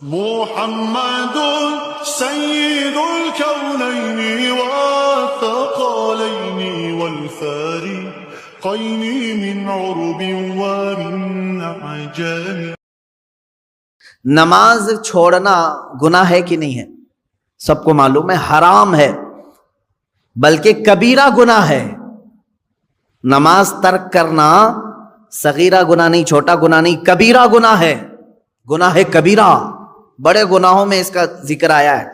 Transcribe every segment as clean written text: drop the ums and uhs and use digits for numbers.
محمد سيد الكونين والثقلين والفارقين من عرب ومن عجم. نماز چھوڑنا گناہ ہے کہ نہیں ہے؟ سب کو معلوم ہے حرام ہے، بلکہ کبیرہ گناہ ہے. نماز ترک کرنا صغیرہ گناہ نہیں، چھوٹا گناہ نہیں، کبیرہ گناہ ہے. گناہ ہے کبیرہ، بڑے گناہوں میں اس کا ذکر آیا ہے.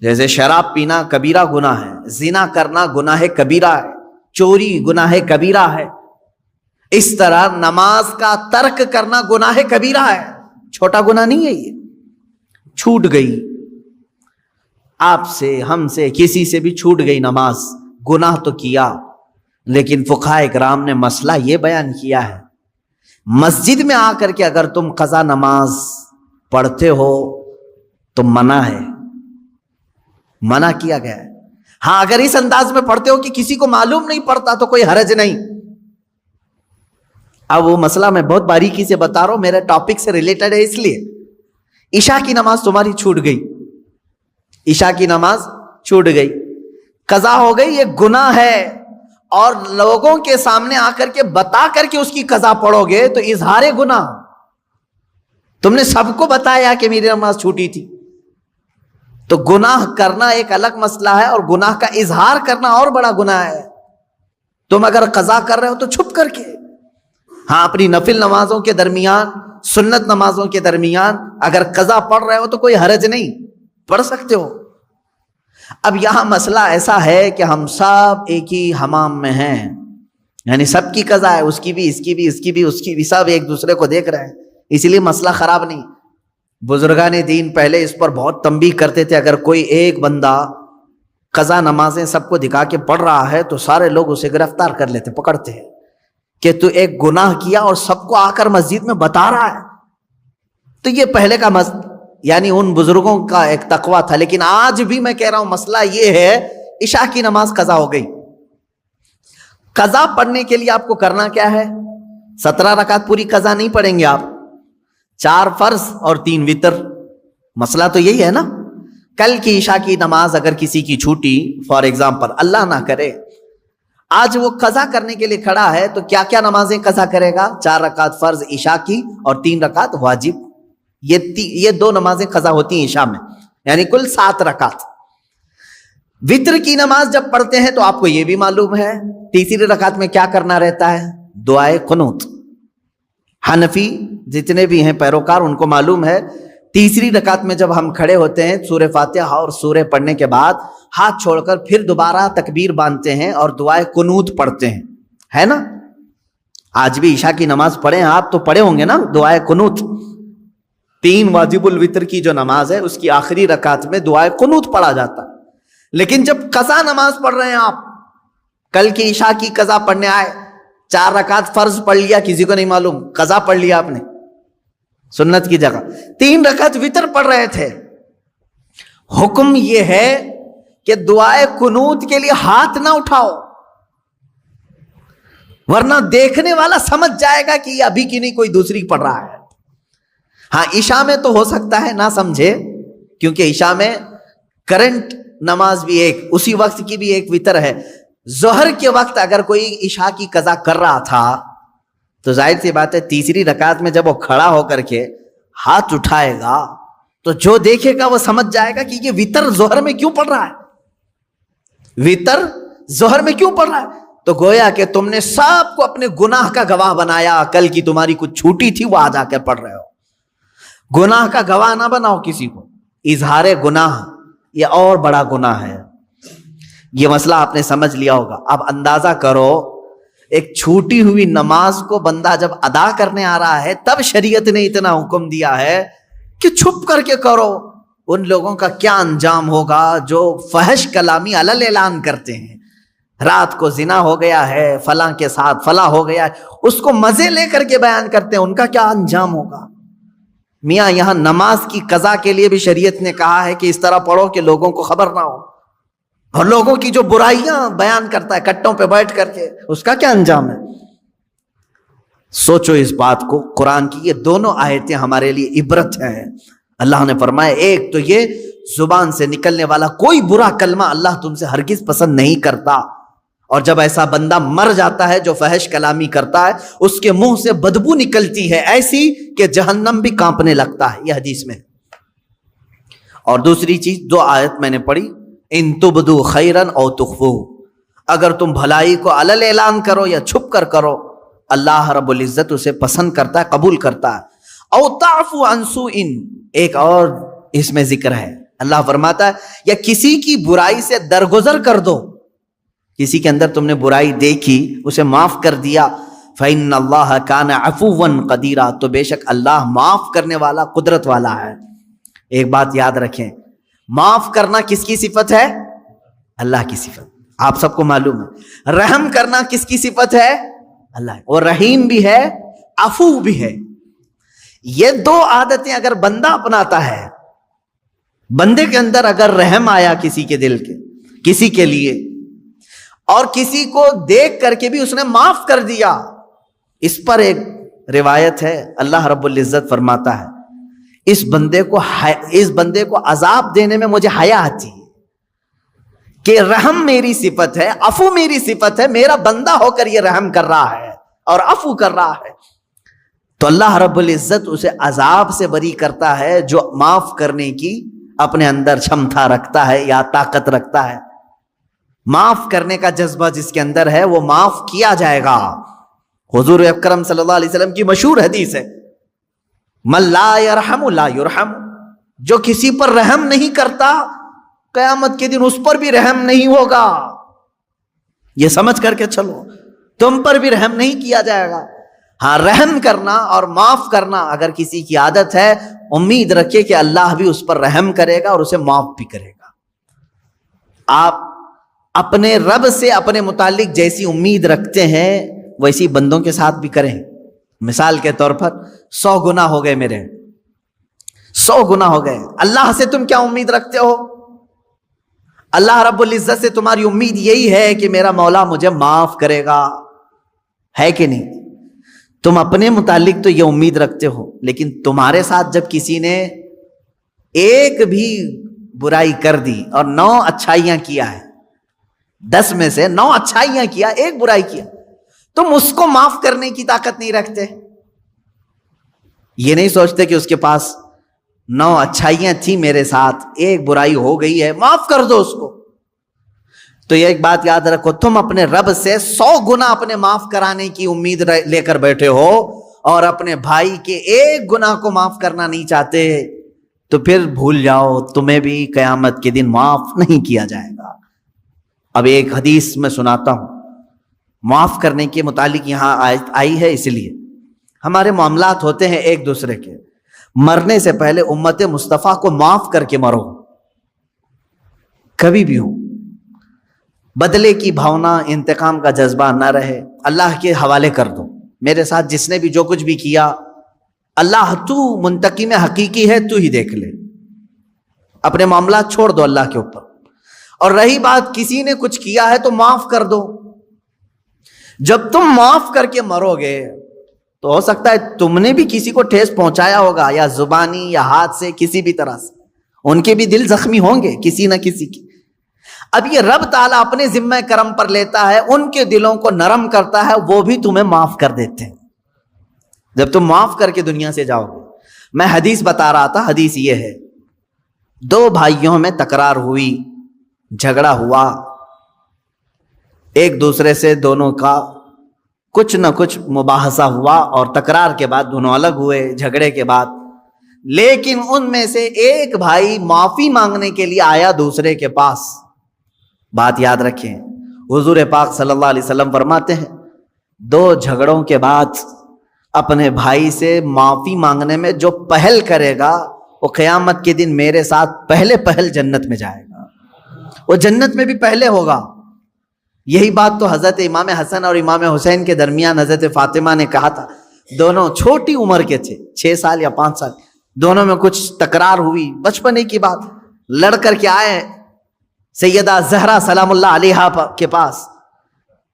جیسے شراب پینا کبیرہ گناہ ہے، زنا کرنا گناہ کبیرہ ہے، چوری گناہ کبیرہ ہے. اس طرح نماز کا ترک کرنا گناہ کبیرہ ہے، چھوٹا گناہ نہیں ہے. یہ چھوٹ گئی آپ سے، ہم سے، کسی سے بھی چھوٹ گئی نماز، گناہ تو کیا. لیکن فقہائے کرام نے مسئلہ یہ بیان کیا ہے، مسجد میں آ کر کے اگر تم قضا نماز پڑھتے ہو تو منع ہے، منع کیا گیا ہے. ہاں اگر اس انداز میں پڑھتے ہو کہ کسی کو معلوم نہیں پڑتا تو کوئی حرج نہیں. اب وہ مسئلہ میں بہت باریکی سے بتا رہا ہوں، میرے ٹاپک سے ریلیٹڈ ہے. اس لیے عشاء کی نماز تمہاری چھوٹ گئی، عشاء کی نماز چھوٹ گئی، قضا ہو گئی، یہ گناہ ہے. اور لوگوں کے سامنے آ کر کے بتا کر کے اس کی قضا پڑھو گے تو اظہار گناہ. تم نے سب کو بتایا کہ میری نماز چھوٹی تھی. تو گناہ کرنا ایک الگ مسئلہ ہے اور گناہ کا اظہار کرنا اور بڑا گناہ ہے. تم اگر قضا کر رہے ہو تو چھپ کر کے، ہاں اپنی نفل نمازوں کے درمیان، سنت نمازوں کے درمیان اگر قضا پڑھ رہے ہو تو کوئی حرج نہیں، پڑھ سکتے ہو. اب یہاں مسئلہ ایسا ہے کہ ہم سب ایک ہی حمام میں ہیں، یعنی سب کی قضا ہے، اس کی بھی، اس کی بھی، اس کی بھی، اس کی بھی، سب ایک دوسرے کو دیکھ رہے ہیں. اس لیے مسئلہ خراب نہیں. بزرگان دین پہلے اس پر بہت تنبیہ کرتے تھے، اگر کوئی ایک بندہ قضا نمازیں سب کو دکھا کے پڑھ رہا ہے تو سارے لوگ اسے گرفتار کر لیتے، پکڑتے ہیں کہ تو ایک گناہ کیا اور سب کو آ کر مسجد میں بتا رہا ہے. تو یہ پہلے کا یعنی ان بزرگوں کا ایک تقویٰ تھا. لیکن آج بھی میں کہہ رہا ہوں مسئلہ یہ ہے، عشاء کی نماز قضا ہو گئی. قضا پڑھنے کے لیے آپ کو کرنا کیا ہے؟ 17 رکعت پوری قضا نہیں پڑھیں گے آپ، 4 فرض اور 3 وتر. مسئلہ تو یہی ہے نا. کل کی عشاء کی نماز اگر کسی کی چھوٹی، فار ایگزامپل اللہ نہ کرے آج وہ قضا کرنے کے لیے کھڑا ہے، تو کیا کیا نمازیں قضا کرے گا؟ 4 رکعت فرض عشاء کی اور 3 رکعت واجب. یہ 2 نمازیں قضا ہوتی ہیں عشاء میں، یعنی کل 7 رکعت. وتر کی نماز جب پڑھتے ہیں تو آپ کو یہ بھی معلوم ہے تیسری رکعت میں کیا کرنا رہتا ہے؟ دعائے قنوت. حنفی جتنے بھی ہیں پیروکار ان کو معلوم ہے تیسری رکعت میں جب ہم کھڑے ہوتے ہیں سورہ فاتحہ اور سورہ پڑھنے کے بعد ہاتھ چھوڑ کر پھر دوبارہ تکبیر باندھتے ہیں اور دعائے قنوت پڑھتے ہیں، ہے نا؟ آج بھی عشاء کی نماز پڑھیں آپ تو پڑھے ہوں گے نا دعائے قنوت. 3 واجب الوتر کی جو نماز ہے اس کی آخری رکعت میں دعائے قنوت پڑھا جاتا ہے. لیکن جب قضا نماز پڑھ رہے ہیں آپ، کل کی عشاء کی قضا پڑھنے آئے، 4 رکعت فرض پڑھ لیا، کسی کو نہیں معلوم قضا پڑھ لیا آپ نے سنت کی جگہ، 3 رکعت وتر پڑھ رہے تھے. حکم یہ ہے کہ دعائے قنوت کے لیے ہاتھ نہ اٹھاؤ، ورنہ دیکھنے والا سمجھ جائے گا کہ یہ ابھی کی نہیں کوئی دوسری پڑھ رہا ہے. ہاں عشاء میں تو ہو سکتا ہے نہ سمجھے، کیونکہ عشاء میں کرنٹ نماز بھی ایک اسی وقت کی بھی ایک وتر ہے. ظہر کے وقت اگر کوئی عشاء کی قضا کر رہا تھا تو ظاہر سی بات ہے تیسری رکعت میں جب وہ کھڑا ہو کر کے ہاتھ اٹھائے گا تو جو دیکھے گا وہ سمجھ جائے گا کہ یہ وتر ظہر میں کیوں پڑھ رہا ہے، وتر ظہر میں کیوں پڑھ رہا ہے. تو گویا کہ تم نے سب کو اپنے گناہ کا گواہ بنایا، کل کی تمہاری کچھ چھوٹی تھی وہ آج آ کر پڑھ رہے ہو. گناہ کا گواہ نہ بناؤ کسی کو. اظہار گناہ یہ اور بڑا گناہ ہے. یہ مسئلہ آپ نے سمجھ لیا ہوگا. اب اندازہ کرو ایک چھوٹی ہوئی نماز کو بندہ جب ادا کرنے آ رہا ہے تب شریعت نے اتنا حکم دیا ہے کہ چھپ کر کے کرو. ان لوگوں کا کیا انجام ہوگا جو فحش کلامی علل اعلان کرتے ہیں، رات کو زنا ہو گیا ہے فلاں کے ساتھ، فلاں ہو گیا ہے، اس کو مزے لے کر کے بیان کرتے ہیں، ان کا کیا انجام ہوگا. میاں یہاں نماز کی قضا کے لیے بھی شریعت نے کہا ہے کہ اس طرح پڑھو کہ لوگوں کو خبر نہ ہو. اور لوگوں کی جو برائیاں بیان کرتا ہے کٹوں پہ بیٹھ کر کے، اس کا کیا انجام ہے. سوچو اس بات کو. قرآن کی یہ دونوں آیتیں ہمارے لیے عبرت ہیں. اللہ نے فرمایا ایک تو یہ زبان سے نکلنے والا کوئی برا کلمہ اللہ تم سے ہرگز پسند نہیں کرتا، اور جب ایسا بندہ مر جاتا ہے جو فحش کلامی کرتا ہے اس کے منہ سے بدبو نکلتی ہے ایسی کہ جہنم بھی کانپنے لگتا ہے، یہ حدیث میں ہے۔ اور دوسری چیز، دو آیت میں نے پڑھی، ان تبدو خیرن او تخفو، اگر تم بھلائی کو علل اعلان کرو یا چھپ کر کرو، اللہ رب العزت اسے پسند کرتا ہے، قبول کرتا ہے۔ او تعفو عن سوء، ایک اور اس میں ذکر ہے، اللہ فرماتا ہے یا کسی کی برائی سے درگزر کر دو، کسی کے اندر تم نے برائی دیکھی اسے معاف کر دیا، فإن اللہ کان عفوا قدیرا، تو بے شک اللہ معاف کرنے والا قدرت والا ہے۔ ایک بات یاد رکھیں، معاف کرنا کس کی صفت ہے؟ اللہ کی صفت، آپ سب کو معلوم ہے۔ رحم کرنا کس کی صفت ہے؟ اللہ، اور رحیم بھی ہے، عفو بھی ہے۔ یہ دو عادتیں اگر بندہ اپناتا ہے، بندے کے اندر اگر رحم آیا کسی کے دل کے، کسی کے لیے، اور کسی کو دیکھ کر کے بھی اس نے معاف کر دیا، اس پر ایک روایت ہے اللہ رب العزت فرماتا ہے اس بندے کو عذاب دینے میں مجھے حیا آتی ہے کہ رحم میری صفت ہے، عفو میری صفت ہے، میرا بندہ ہو کر یہ رحم کر رہا ہے اور عفو کر رہا ہے، تو اللہ رب العزت اسے عذاب سے بری کرتا ہے جو معاف کرنے کی اپنے اندر چھمتا رکھتا ہے یا طاقت رکھتا ہے۔ معاف کرنے کا جذبہ جس کے اندر ہے وہ معاف کیا جائے گا۔ حضور اکرم صلی اللہ علیہ وسلم کی مشہور حدیث ہے، من لا یرحم لا یرحم، جو کسی پر رحم نہیں کرتا قیامت کے دن اس پر بھی رحم نہیں ہوگا۔ یہ سمجھ کر کے چلو، تم پر بھی رحم نہیں کیا جائے گا۔ ہاں، رحم کرنا اور معاف کرنا اگر کسی کی عادت ہے، امید رکھے کہ اللہ بھی اس پر رحم کرے گا اور اسے معاف بھی کرے گا۔ آپ اپنے رب سے اپنے متعلق جیسی امید رکھتے ہیں ویسی بندوں کے ساتھ بھی کریں۔ مثال کے طور پر 100 گناہ ہو گئے میرے، 100 گناہ ہو گئے، اللہ سے تم کیا امید رکھتے ہو؟ اللہ رب العزت سے تمہاری امید یہی ہے کہ میرا مولا مجھے معاف کرے گا، ہے کہ نہیں؟ تم اپنے متعلق تو یہ امید رکھتے ہو، لیکن تمہارے ساتھ جب کسی نے ایک بھی برائی کر دی اور 9 اچھائیاں کیا ہے، 10 میں سے 9 اچھائیاں کیا، ایک برائی کیا، تم اس کو معاف کرنے کی طاقت نہیں رکھتے، یہ نہیں سوچتے کہ اس کے پاس 9 اچھائیاں تھیں میرے ساتھ، ایک برائی ہو گئی ہے، معاف کر دو اس کو۔ تو یہ ایک بات یاد رکھو، تم اپنے رب سے 100 گناہ اپنے معاف کرانے کی امید لے کر بیٹھے ہو اور اپنے بھائی کے ایک گناہ کو معاف کرنا نہیں چاہتے، تو پھر بھول جاؤ، تمہیں بھی قیامت کے دن معاف نہیں کیا جائے گا۔ اب ایک حدیث میں سناتا ہوں، معاف کرنے کے متعلق یہاں آئی ہے، اس لیے ہمارے معاملات ہوتے ہیں ایک دوسرے کے، مرنے سے پہلے امت مصطفیٰ کو معاف کر کے مرو، کبھی بھی ہو، بدلے کی بھاونا، انتقام کا جذبہ نہ رہے، اللہ کے حوالے کر دو۔ میرے ساتھ جس نے بھی جو کچھ بھی کیا، اللہ تو منتقم حقیقی ہے، تو ہی دیکھ لے، اپنے معاملات چھوڑ دو اللہ کے اوپر۔ اور رہی بات کسی نے کچھ کیا ہے تو معاف کر دو، جب تم معاف کر کے مرو گے تو ہو سکتا ہے تم نے بھی کسی کو ٹھیس پہنچایا ہوگا، یا زبانی یا ہاتھ سے، کسی بھی طرح سے، ان کے بھی دل زخمی ہوں گے کسی نہ کسی کی۔ اب یہ رب تعالیٰ اپنے ذمہ کرم پر لیتا ہے، ان کے دلوں کو نرم کرتا ہے، وہ بھی تمہیں معاف کر دیتے ہیں جب تم معاف کر کے دنیا سے جاؤ گے۔ میں حدیث بتا رہا تھا، حدیث یہ ہے، 2 بھائیوں میں تکرار ہوئی، جھگڑا ہوا، ایک دوسرے سے دونوں کا کچھ نہ کچھ مباحثہ ہوا، اور تکرار کے بعد دونوں الگ ہوئے جھگڑے کے بعد، لیکن ان میں سے ایک بھائی معافی مانگنے کے لیے آیا دوسرے کے پاس۔ بات یاد رکھیں، حضور پاک صلی اللہ علیہ وسلم فرماتے ہیں 2 جھگڑوں کے بعد اپنے بھائی سے معافی مانگنے میں جو پہل کرے گا وہ قیامت کے دن میرے ساتھ پہلے جنت میں جائے گا، وہ جنت میں بھی پہلے ہوگا۔ یہی بات تو حضرت امام حسن اور امام حسین کے درمیان حضرت فاطمہ نے کہا تھا، دونوں چھوٹی عمر کے تھے، 6 سال یا 5 سال، دونوں میں کچھ تکرار ہوئی، بچپنے کی بات، لڑ کر کے آئے سیدہ زہرا سلام اللہ علیہا کے پاس۔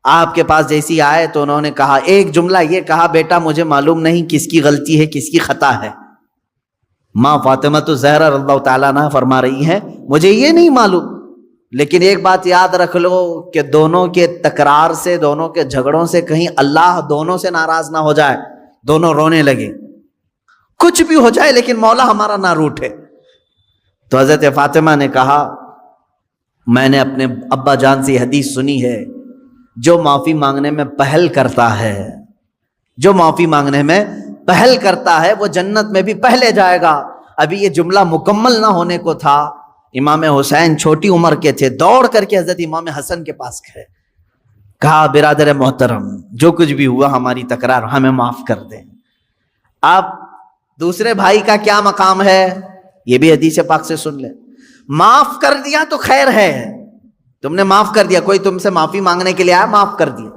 آپ کے پاس جیسی آئے تو انہوں نے کہا، ایک جملہ یہ کہا، بیٹا مجھے معلوم نہیں کس کی غلطی ہے کس کی خطا ہے، ماں فاطمہ تو زہرا رضی اللہ تعالیٰ عنہا فرما رہی ہیں مجھے یہ نہیں معلوم، لیکن ایک بات یاد رکھ لو کہ دونوں کے تکرار سے، دونوں کے جھگڑوں سے کہیں اللہ دونوں سے ناراض نہ ہو جائے، دونوں رونے لگے، کچھ بھی ہو جائے لیکن مولا ہمارا نہ روٹھے۔ تو حضرت فاطمہ نے کہا میں نے اپنے ابا جان سے یہ حدیث سنی ہے، جو معافی مانگنے میں پہل کرتا ہے، جو معافی مانگنے میں پہل کرتا ہے وہ جنت میں بھی پہلے جائے گا۔ ابھی یہ جملہ مکمل نہ ہونے کو تھا، امام حسین چھوٹی عمر کے تھے، دوڑ کر کے حضرت امام حسن کے پاس گئے، کہا برادر محترم جو کچھ بھی ہوا ہماری تکرار ہمیں معاف کر دیں۔ اب دوسرے بھائی کا کیا مقام ہے یہ بھی حدیث پاک سے سن لیں۔ معاف کر دیا تو خیر ہے، تم نے معاف کر دیا، کوئی تم سے معافی مانگنے کے لیے آیا معاف کر دیا۔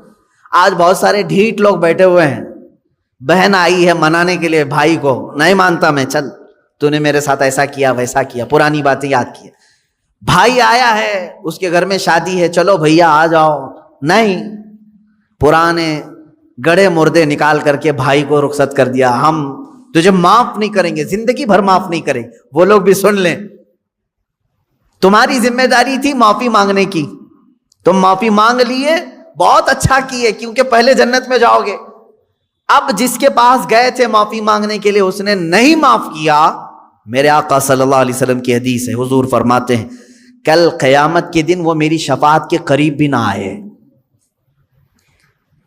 آج بہت سارے ڈھیٹ لوگ بیٹھے ہوئے ہیں، بہن آئی ہے منانے کے لیے بھائی کو، نہیں مانتا میں، چل تو نے میرے ساتھ ایسا کیا ویسا کیا، پرانی باتیں یاد کی۔ بھائی آیا ہے اس کے گھر میں شادی ہے، چلو بھیا آ جاؤ، نہیں، پرانے گڑے مردے نکال کر کے بھائی کو رخصت کر دیا، ہم تجھے معاف نہیں کریں گے، زندگی بھر معاف نہیں کریں۔ وہ لوگ بھی سن لیں، تمہاری ذمہ داری تھی معافی مانگنے کی، تم معافی مانگ لیے، بہت اچھا کیے، کیونکہ پہلے جنت میں جاؤ گے۔ اب جس کے پاس گئے تھے معافی مانگنے کے لیے اس نے نہیں معاف کیا، میرے آقا صلی اللہ علیہ وسلم کی حدیث ہے، حضور فرماتے ہیں کل قیامت کے دن وہ میری شفاعت کے قریب بھی نہ آئے۔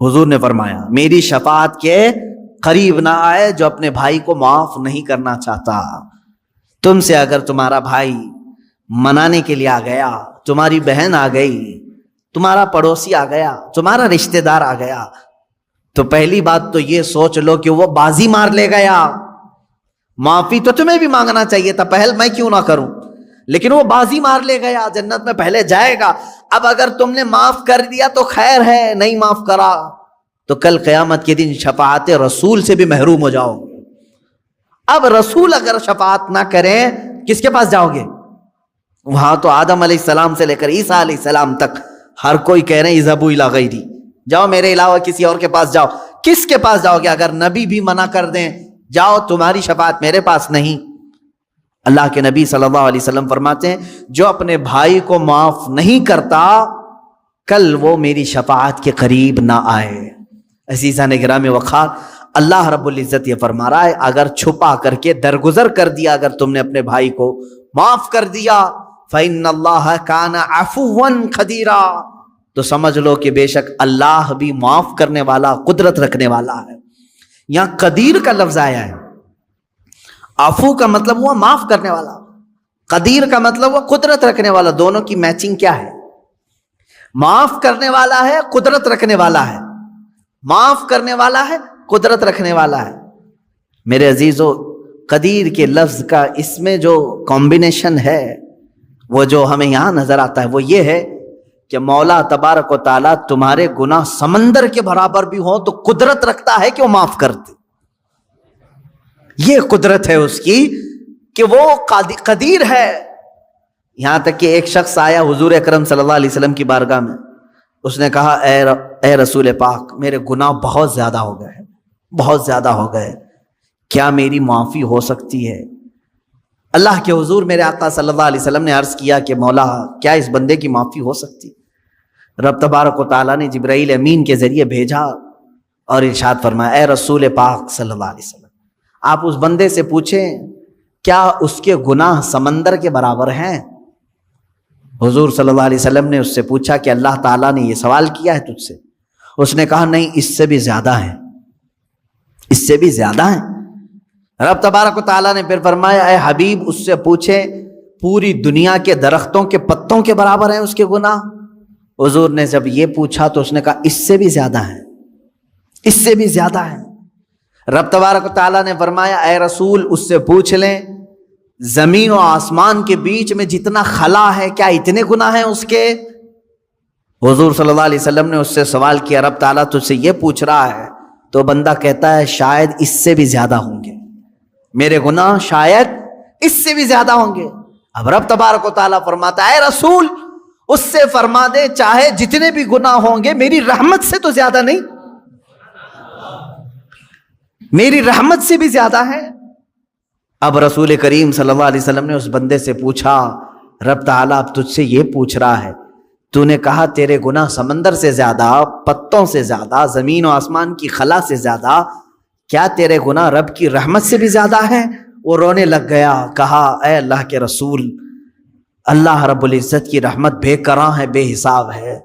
حضور نے فرمایا میری شفاعت کے قریب نہ آئے جو اپنے بھائی کو معاف نہیں کرنا چاہتا۔ تم سے اگر تمہارا بھائی منانے کے لیے آ گیا، تمہاری بہن آ گئی، تمہارا پڑوسی آ گیا، تمہارا رشتہ دار آ گیا، تو پہلی بات تو یہ سوچ لو کہ وہ بازی مار لے گیا۔ معافی تو تمہیں بھی مانگنا چاہیے تھا، پہل میں کیوں نہ کروں، لیکن وہ بازی مار لے گیا، جنت میں پہلے جائے گا۔ اب اگر تم نے معاف کر دیا تو خیر ہے، نہیں معاف کرا تو کل قیامت کے دن شفاعت رسول سے بھی محروم ہو جاؤ گے۔ اب رسول اگر شفاعت نہ کریں کس کے پاس جاؤ گے؟ وہاں تو آدم علیہ السلام سے لے کر عیسیٰ علیہ السلام تک ہر کوئی کہہ رہے ہیں اذهبوا الی غیری، جاؤ میرے علاوہ کسی اور کے پاس جاؤ۔ کس کے پاس جاؤ گے؟ اگر نبی بھی منع کر دیں جاؤ تمہاری شفاعت میرے پاس نہیں۔ اللہ کے نبی صلی اللہ علیہ وسلم فرماتے ہیں جو اپنے بھائی کو معاف نہیں کرتا کل وہ میری شفاعت کے قریب نہ آئے۔ عزیزان گرامی وقار، اللہ رب العزت یہ فرما رہا ہے اگر چھپا کر کے درگزر کر دیا، اگر تم نے اپنے بھائی کو معاف کر دیا فَإِنَّ اللَّهَ كَانَ عَفُوًّا قَدِيرًا، تو سمجھ لو کہ بے شک اللہ بھی معاف کرنے والا، قدرت رکھنے والا ہے۔ یہاں قدیر کا لفظ آیا ہے، عفو کا مطلب ہوا معاف کرنے والا، قدیر کا مطلب ہوا قدرت رکھنے والا۔ دونوں کی میچنگ کیا ہے؟ معاف کرنے والا ہے، قدرت رکھنے والا ہے، معاف کرنے والا ہے، قدرت رکھنے والا ہے۔ میرے عزیزو، قدیر کے لفظ کا اس میں جو کمبینیشن ہے وہ جو ہمیں یہاں نظر آتا ہے وہ یہ ہے کہ مولا تبارک و تعالیٰ تمہارے گناہ سمندر کے برابر بھی ہوں تو قدرت رکھتا ہے کہ وہ معاف کر دے۔ یہ قدرت ہے اس کی کہ وہ قدیر ہے۔ یہاں تک کہ ایک شخص آیا حضور اکرم صلی اللہ علیہ وسلم کی بارگاہ میں، اس نے کہا اے رسول پاک میرے گناہ بہت زیادہ ہو گئے، بہت زیادہ ہو گئے، کیا میری معافی ہو سکتی ہے؟ اللہ کے حضور میرے آقا صلی اللہ علیہ وسلم نے عرض کیا کہ مولا کیا اس بندے کی معافی ہو سکتی؟ رب تبارک و تعالیٰ نے جبرائیل امین کے ذریعے بھیجا اور ارشاد فرمایا اے رسول پاک صلی اللہ علیہ وسلم آپ اس بندے سے پوچھیں کیا اس کے گناہ سمندر کے برابر ہیں؟ حضور صلی اللہ علیہ وسلم نے اس سے پوچھا کہ اللہ تعالیٰ نے یہ سوال کیا ہے تجھ سے؟ اس نے کہا نہیں، اس سے بھی زیادہ ہیں، اس سے بھی زیادہ ہیں۔ رب تبارک و تعالیٰ نے پھر فرمایا اے حبیب اس سے پوچھے پوری دنیا کے درختوں کے پتوں کے برابر ہیں اس کے گناہ؟ حضور نے جب یہ پوچھا تو اس نے کہا اس سے بھی زیادہ ہیں، اس سے بھی زیادہ ہیں۔ رب تبارک و تعالیٰ نے فرمایا اے رسول اس سے پوچھ لیں زمین و آسمان کے بیچ میں جتنا خلا ہے کیا اتنے گناہ ہیں اس کے؟ حضور صلی اللہ علیہ وسلم نے اس سے سوال کیا رب تعالیٰ تجھ سے یہ پوچھ رہا ہے؟ تو بندہ کہتا ہے شاید اس سے بھی زیادہ ہوں گے، میرے گناہ شاید اس سے بھی زیادہ ہوں گے۔ اب رب تبارک و تعالیٰ فرماتا ہے اے رسول اس سے فرما دے چاہے جتنے بھی گناہ ہوں گے میری رحمت سے تو زیادہ نہیں، میری رحمت سے بھی زیادہ ہے۔ اب رسول کریم صلی اللہ علیہ وسلم نے اس بندے سے پوچھا، رب تعالیٰ اب تجھ سے یہ پوچھ رہا ہے، تو نے کہا تیرے گناہ سمندر سے زیادہ، پتوں سے زیادہ، زمین و آسمان کی خلا سے زیادہ، کیا تیرے گناہ رب کی رحمت سے بھی زیادہ ہیں؟ وہ رونے لگ گیا، کہا اے اللہ کے رسول، اللہ رب العزت کی رحمت بے کراں ہے، بے حساب ہے،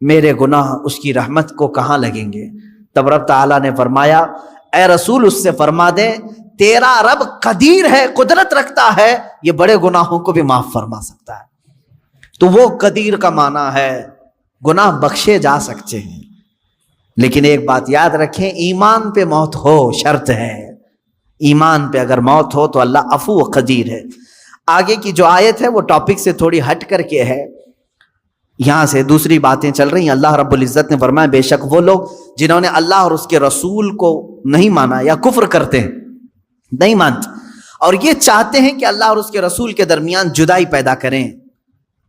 میرے گناہ اس کی رحمت کو کہاں لگیں گے؟ تب رب تعالیٰ نے فرمایا، اے رسول اس سے فرما دے تیرا رب قدیر ہے، قدرت رکھتا ہے، یہ بڑے گناہوں کو بھی معاف فرما سکتا ہے۔ تو وہ قدیر کا معنی ہے گناہ بخشے جا سکتے ہیں، لیکن ایک بات یاد رکھیں، ایمان پہ موت ہو شرط ہے، ایمان پہ اگر موت ہو تو اللہ عفو و قدیر ہے۔ آگے کی جو آیت ہے وہ ٹاپک سے تھوڑی ہٹ کر کے ہے، یہاں سے دوسری باتیں چل رہی ہیں۔ اللہ رب العزت نے فرمایا بے شک وہ لوگ جنہوں نے اللہ اور اس کے رسول کو نہیں مانا یا کفر کرتے ہیں، نہیں مانتے، اور یہ چاہتے ہیں کہ اللہ اور اس کے رسول کے درمیان جدائی پیدا کریں،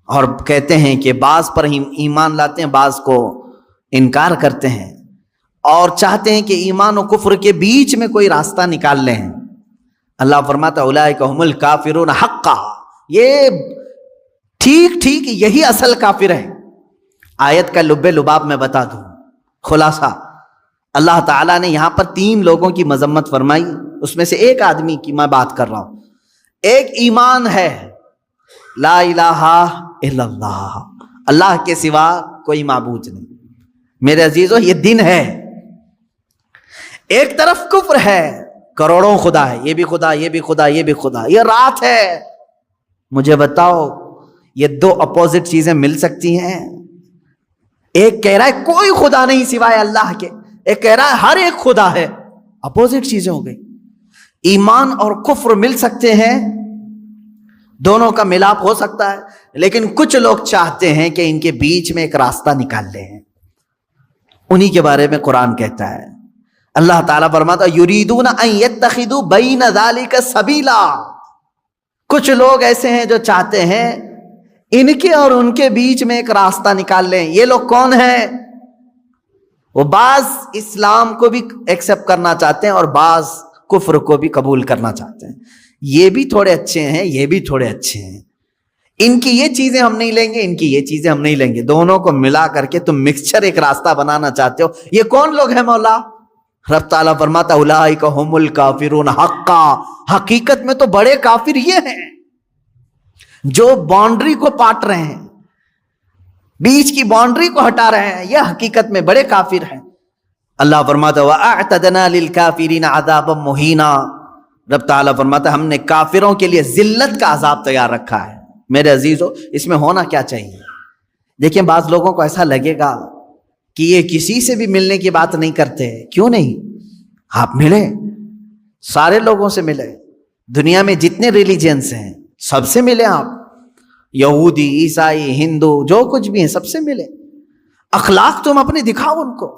اور کہتے ہیں کہ بعض پر ایمان لاتے ہیں، بعض کو انکار کرتے ہیں، اور چاہتے ہیں کہ ایمان و کفر کے بیچ میں کوئی راستہ نکال لیں۔ اللہ فرماتا اولئک هم الکافرون حقا، یہ ٹھیک یہی اصل کافر ہے۔ آیت کا لب لباب میں بتا دوں، خلاصہ اللہ تعالیٰ نے یہاں پر 3 لوگوں کی مذمت فرمائی، اس میں سے ایک آدمی کی میں بات کر رہا ہوں۔ ایک ایمان ہے لا الہ الا اللہ، اللہ کے سوا کوئی معبود نہیں، میرے عزیزو یہ دن ہے۔ ایک طرف کفر ہے، کروڑوں خدا ہے، یہ بھی خدا، یہ بھی خدا، یہ بھی خدا، یہ رات ہے۔ مجھے بتاؤ یہ 2 اپوزٹ چیزیں مل سکتی ہیں؟ ایک کہہ رہا ہے کوئی خدا نہیں سوائے اللہ کے، ایک کہہ رہا ہے ہر ایک خدا ہے، اپوزٹ چیزیں ہو گئی۔ ایمان اور کفر مل سکتے ہیں، دونوں کا ملاپ ہو سکتا ہے، لیکن کچھ لوگ چاہتے ہیں کہ ان کے بیچ میں ایک راستہ نکال لیں، انہی کے بارے میں قرآن کہتا ہے۔ اللہ تعالیٰ فرماتا یریدون ان یتخذوا بین ذلک سبیلا، کچھ لوگ ایسے ہیں جو چاہتے ہیں ان کے اور ان کے بیچ میں ایک راستہ نکال لیں۔ یہ لوگ کون ہیں؟ وہ بعض اسلام کو بھی ایکسپٹ کرنا چاہتے ہیں اور بعض کفر کو بھی قبول کرنا چاہتے ہیں، یہ بھی تھوڑے اچھے ہیں، یہ بھی تھوڑے اچھے ہیں، ان کی یہ چیزیں ہم نہیں لیں گے، ان کی یہ چیزیں ہم نہیں لیں گے، دونوں کو ملا کر کے تم مکسچر ایک راستہ بنانا چاہتے ہو۔ یہ کون لوگ ہیں مولا؟ رب تعالیٰ فرماتا اولئک هم الکافرون حقا، حقیقت میں تو بڑے کافر یہ ہیں جو باؤنڈری کو پاٹ رہے ہیں، بیچ کی باؤنڈری کو ہٹا رہے ہیں، یہ حقیقت میں بڑے کافر ہیں۔ اللہ فرماتا وَأَعْتَدْنَا لِلْكَافِرِينَ عَذَابًا مُهِينًا، رب تعالیٰ فرماتا ہم نے کافروں کے لیے ذلت کا عذاب تیار رکھا ہے۔ میرے عزیزو اس میں ہونا کیا چاہیے؟ دیکھیں بعض لوگوں کو ایسا لگے گا کہ یہ کسی سے بھی ملنے کی بات نہیں کرتے، کیوں نہیں؟ آپ ملے، سارے لوگوں سے ملے، دنیا میں جتنے ریلیجنس ہیں سب سے ملے، آپ یہودی، عیسائی، ہندو، جو کچھ بھی ہیں سب سے ملے، اخلاق تم اپنے دکھاؤ ان کو۔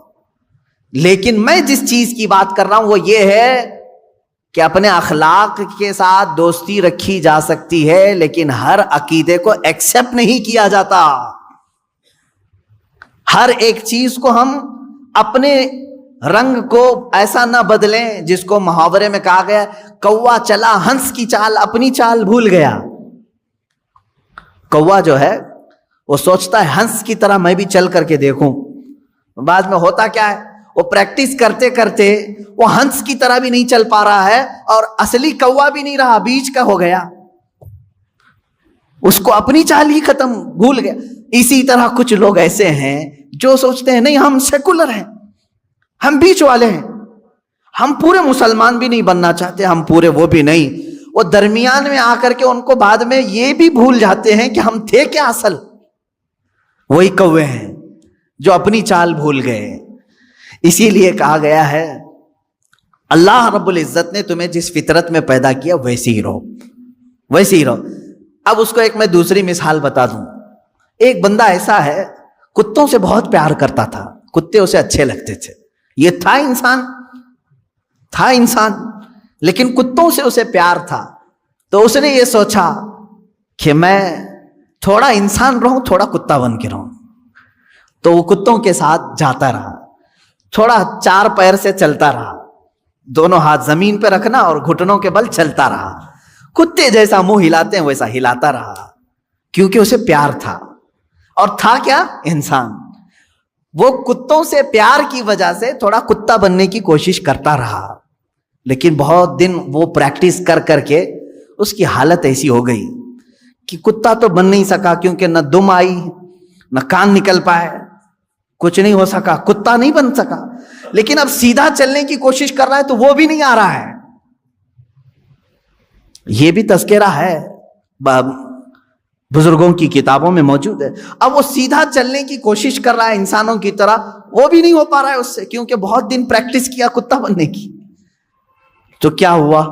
لیکن میں جس چیز کی بات کر رہا ہوں وہ یہ ہے کہ اپنے اخلاق کے ساتھ دوستی رکھی جا سکتی ہے، لیکن ہر عقیدے کو ایکسپٹ نہیں کیا جاتا، ہر ایک چیز کو ہم اپنے رنگ کو ایسا نہ بدلیں جس کو محاورے میں کہا گیا کوا چلا ہنس کی چال، اپنی چال بھول گیا۔ کوا جو ہے وہ سوچتا ہے ہنس کی طرح میں بھی چل کر کے دیکھوں، بعد میں ہوتا کیا ہے وہ پریکٹس کرتے کرتے وہ ہنس کی طرح بھی نہیں چل پا رہا ہے اور اصلی کوا بھی نہیں رہا، بیچ کا ہو گیا، اس کو اپنی چال ہی ختم، بھول گیا۔ اسی طرح کچھ لوگ ایسے ہیں جو سوچتے ہیں نہیں ہم سیکولر ہیں، ہم بیچ والے ہیں، ہم پورے مسلمان بھی نہیں بننا چاہتے، ہم پورے وہ بھی نہیں، وہ درمیان میں آ کر کے ان کو بعد میں یہ بھی بھول جاتے ہیں کہ ہم تھے کیا اصل، وہی کوے ہیں جو اپنی چال بھول گئے۔ اسی لیے کہا گیا ہے اللہ رب العزت نے تمہیں جس فطرت میں پیدا کیا ویسے ہی رہو، ویسے ہی رہو۔ اب اس کو ایک میں دوسری مثال بتا دوں۔ ایک بندہ ایسا ہے کتوں سے بہت پیار کرتا تھا، کتے اسے اچھے لگتے تھے، یہ تھا انسان لیکن کتوں سے اسے پیار تھا، تو اس نے یہ سوچا کہ میں تھوڑا انسان رہوں تھوڑا کتا بن کے رہوں، تو وہ کتوں کے ساتھ جاتا رہا، تھوڑا 4 پیر سے چلتا رہا، دونوں ہاتھ زمین پہ رکھنا اور گھٹنوں کے بل چلتا رہا، کتے جیسا منہ ہلاتے ہیں ویسا ہلاتا رہا، کیونکہ اسے پیار تھا، اور تھا کیا؟ انسان۔ وہ کتوں سے پیار کی وجہ سے تھوڑا کتا بننے کی کوشش کرتا رہا، لیکن بہت دن وہ پریکٹس کر کر کے اس کی حالت ایسی ہو گئی کہ کتا تو بن نہیں سکا، کیونکہ نہ دم آئی نہ کان نکل پائے، کچھ نہیں ہو سکا، کتا نہیں بن سکا۔ لیکن اب سیدھا چلنے کی کوشش کر رہا ہے تو وہ بھی نہیں آ رہا ہے۔ یہ بھی تذکرہ ہے، بزرگوں کی کتابوں میں موجود ہے۔ اب وہ سیدھا چلنے کی کوشش کر رہا ہے انسانوں کی طرح، وہ بھی نہیں ہو پا رہا ہے اس سے، کیونکہ بہت دن پریکٹس کیا کتا بننے کی۔ تو کیا ہوا؟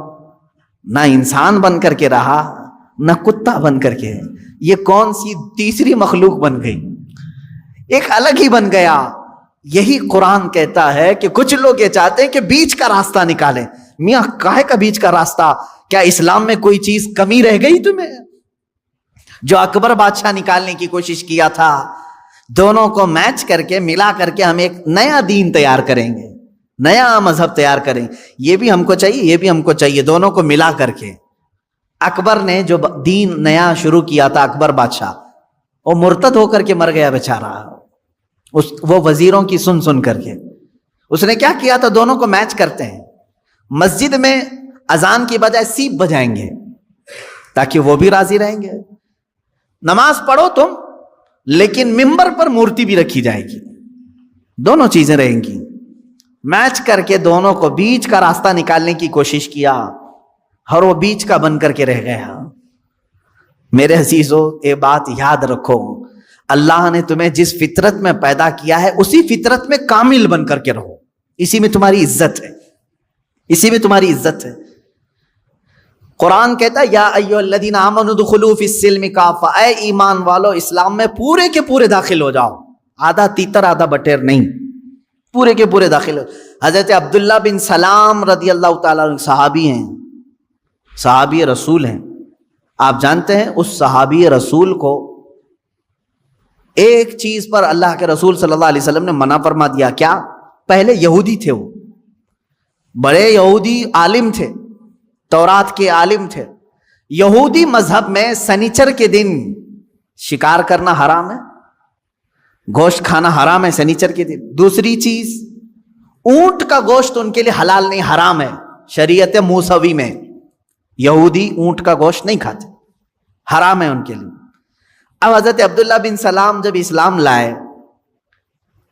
نہ انسان بن کر کے رہا نہ کتا بن کر کے، یہ کون سی تیسری مخلوق بن گئی، ایک الگ ہی بن گیا۔ یہی قرآن کہتا ہے کہ کچھ لوگ یہ چاہتے ہیں کہ بیچ کا راستہ نکالیں۔ میاں کاہے کا بیچ کا راستہ؟ کیا اسلام میں کوئی چیز کمی رہ گئی تمہیں؟ جو اکبر بادشاہ نکالنے کی کوشش کیا تھا، دونوں کو میچ کر کے ملا کر کے ہم ایک نیا دین تیار کریں گے، نیا مذہب تیار کریں، یہ بھی ہم کو چاہیے یہ بھی ہم کو چاہیے، دونوں کو ملا کر کے۔ اکبر نے جو دین نیا شروع کیا تھا، اکبر بادشاہ، وہ مرتد ہو کر کے مر گیا بیچارہ، وہ وزیروں کی سن سن کر کے۔ اس نے کیا کیا تھا؟ دونوں کو میچ کرتے ہیں، مسجد میں اذان کی بجائے سیپ بجائیں گے تاکہ وہ بھی راضی رہیں گے، نماز پڑھو تم لیکن ممبر پر مورتی بھی رکھی جائے گی، دونوں چیزیں رہیں گی۔ میچ کر کے دونوں کو بیچ کا راستہ نکالنے کی کوشش کیا، اور وہ بیچ کا بن کر کے رہ گیا۔ میرے عزیزو، یہ بات یاد رکھو، اللہ نے تمہیں جس فطرت میں پیدا کیا ہے اسی فطرت میں کامل بن کر کے رہو، اسی میں تمہاری عزت ہے، اسی میں تمہاری عزت ہے۔ قرآن کہتا ہے یا ایھا الذین آمنوا ادخلوا فی السلم کافہ، اے ایمان والو اسلام میں پورے کے پورے داخل ہو جاؤ، آدھا تیتر آدھا بٹیر نہیں، پورے کے پورے داخل ہو۔ حضرت عبداللہ بن سلام رضی اللہ تعالیٰ عنہ صحابی ہیں، صحابی رسول ہیں۔ آپ جانتے ہیں اس صحابی رسول کو ایک چیز پر اللہ کے رسول صلی اللہ علیہ وسلم نے منع فرما دیا، کیا؟ پہلے یہودی تھے، وہ بڑے یہودی عالم تھے، تورات کے عالم تھے۔ یہودی مذہب میں سنیچر کے دن شکار کرنا حرام ہے، گوشت کھانا حرام ہے سنیچر کے دن۔ دوسری چیز، اونٹ کا گوشت ان کے لیے حلال نہیں، حرام ہے شریعت موسوی میں، یہودی اونٹ کا گوشت نہیں کھاتے، حرام ہے ان کے لیے۔ اب حضرت عبداللہ بن سلام جب اسلام لائے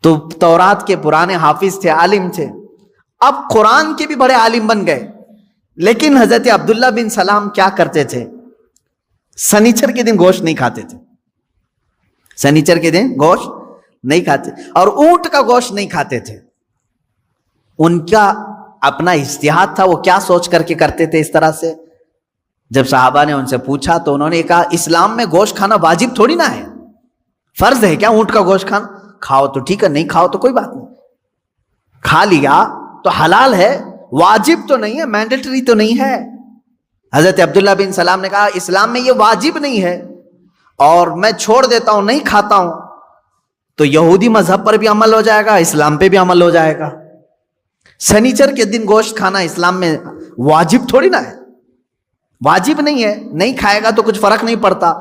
تو تورات کے پرانے حافظ تھے، عالم تھے، اب قرآن کے بھی بڑے عالم بن گئے۔ لیکن حضرت عبداللہ بن سلام کیا کرتے تھے؟ سنیچر کے دن گوشت نہیں کھاتے تھے، سنیچر کے دن گوشت نہیں کھاتے، اور اونٹ کا گوشت نہیں کھاتے تھے۔ ان کا اپنا اجتہاد تھا، وہ کیا سوچ کر کے کرتے تھے اس طرح سے؟ جب صحابہ نے ان سے پوچھا تو انہوں نے کہا اسلام میں گوشت کھانا واجب تھوڑی نہ ہے، فرض ہے کیا اونٹ کا گوشت کھانا؟ کھاؤ تو ٹھیک ہے، نہیں کھاؤ تو کوئی بات نہیں، کھا لیا تو حلال ہے، واجب تو نہیں ہے، مینڈیٹری تو نہیں ہے۔ حضرت عبداللہ بن سلام نے کہا اسلام میں یہ واجب نہیں ہے، اور میں چھوڑ دیتا ہوں، نہیں کھاتا ہوں، تو یہودی مذہب پر بھی عمل ہو جائے گا، اسلام پہ بھی عمل ہو جائے گا۔ سنیچر کے دن گوشت کھانا اسلام میں واجب تھوڑی نہ ہے، واجب نہیں ہے، نہیں کھائے گا تو کچھ فرق نہیں پڑتا،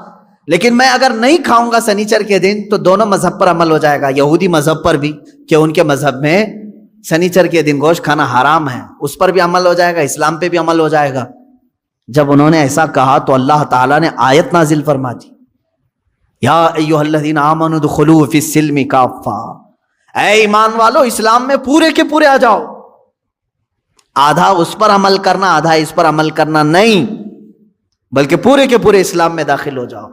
لیکن میں اگر نہیں کھاؤں گا سنیچر کے دن تو دونوں مذہب پر عمل ہو جائے گا، یہودی مذہب پر بھی کہ ان کے مذہب میں سنیچر کے دن گوشت کھانا حرام ہے، اس پر بھی عمل ہو جائے گا، اسلام پہ بھی عمل ہو جائے گا۔ جب انہوں نے ایسا کہا تو اللہ تعالیٰ نے آیت نازل فرما دی، یا ایھا الذین آمنوا ادخلوا فی السلم کافہ، اے ایمان والو اسلام میں پورے کے پورے آ جاؤ، آدھا اس پر عمل کرنا آدھا اس پر عمل کرنا نہیں، بلکہ پورے کے پورے اسلام میں داخل ہو جاؤ۔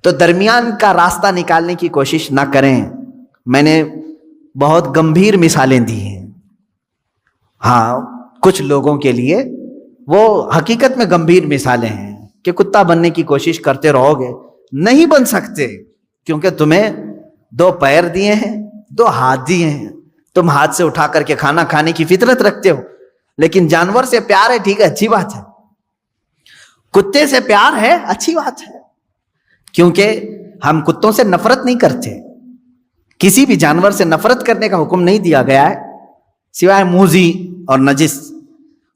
تو درمیان کا راستہ نکالنے کی کوشش نہ کریں۔ میں نے بہت گمبھیر مثالیں دی ہیں، ہاں کچھ لوگوں کے لیے وہ حقیقت میں گمبھیر مثالیں ہیں کہ کتا بننے کی کوشش کرتے رہو گے، نہیں بن سکتے، کیونکہ تمہیں 2 پیر دیے ہیں، 2 ہاتھ دیے ہیں، تم ہاتھ سے اٹھا کر کے کھانا کھانے کی فطرت رکھتے ہو، لیکن جانور سے پیار ہے، ٹھیک ہے، اچھی بات ہے، کتے سے پیار ہے، اچھی بات ہے، کیونکہ ہم کتوں سے نفرت نہیں کرتے، کسی بھی جانور سے نفرت کرنے کا حکم نہیں دیا گیا ہے سوائے موذی اور نجس۔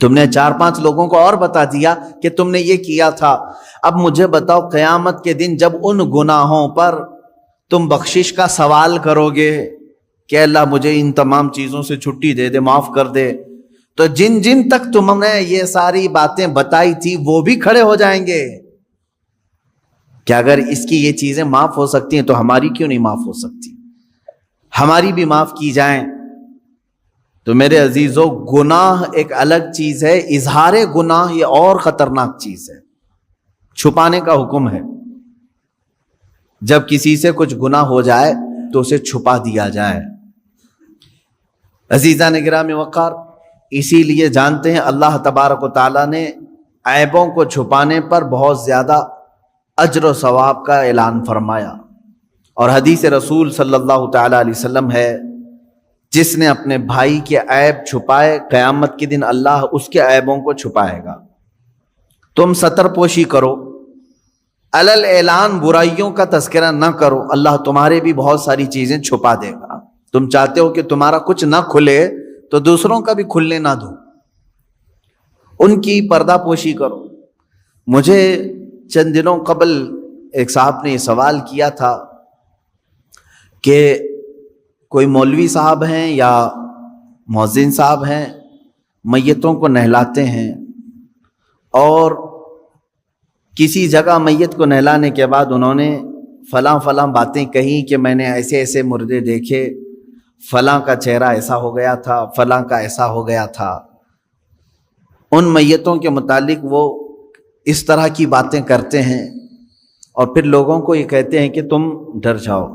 تم نے 4-5 لوگوں کو اور بتا دیا کہ تم نے یہ کیا تھا. اب مجھے بتاؤ قیامت کے دن جب ان گناہوں پر تم بخشش کا سوال کرو گے کہ اللہ مجھے ان تمام چیزوں سے چھٹی دے دے، معاف کر دے، تو جن جن تک تم نے یہ ساری باتیں بتائی تھی وہ بھی کھڑے ہو جائیں گے کہ اگر اس کی یہ چیزیں معاف ہو سکتی ہیں تو ہماری کیوں نہیں معاف ہو سکتی، ہماری بھی معاف کی جائیں. تو میرے عزیزو، گناہ ایک الگ چیز ہے، اظہار گناہ یہ اور خطرناک چیز ہے. چھپانے کا حکم ہے. جب کسی سے کچھ گناہ ہو جائے تو اسے چھپا دیا جائے. عزیزان گرامی وقار، اسی لیے جانتے ہیں اللہ تبارک و تعالیٰ نے عیبوں کو چھپانے پر بہت زیادہ اجر و ثواب کا اعلان فرمایا. اور حدیث رسول صلی اللہ تعالیٰ علیہ وسلم ہے، جس نے اپنے بھائی کے عیب چھپائے قیامت کے دن اللہ اس کے عیبوں کو چھپائے گا. تم ستر پوشی کرو، علل اعلان برائیوں کا تذکرہ نہ کرو، اللہ تمہارے بھی بہت ساری چیزیں چھپا دے گا. تم چاہتے ہو کہ تمہارا کچھ نہ کھلے تو دوسروں کا بھی کھلنے نہ دو، ان کی پردہ پوشی کرو. مجھے چند دنوں قبل ایک صاحب نے یہ سوال کیا تھا کہ کوئی مولوی صاحب ہیں یا مؤذن صاحب ہیں، میتوں کو نہلاتے ہیں اور کسی جگہ میت کو نہلانے کے بعد انہوں نے فلاں فلاں باتیں کہیں کہ میں نے ایسے ایسے مردے دیکھے، فلاں کا چہرہ ایسا ہو گیا تھا، فلاں کا ایسا ہو گیا تھا. ان میتوں کے متعلق وہ اس طرح کی باتیں کرتے ہیں اور پھر لوگوں کو یہ کہتے ہیں کہ تم ڈر جاؤ،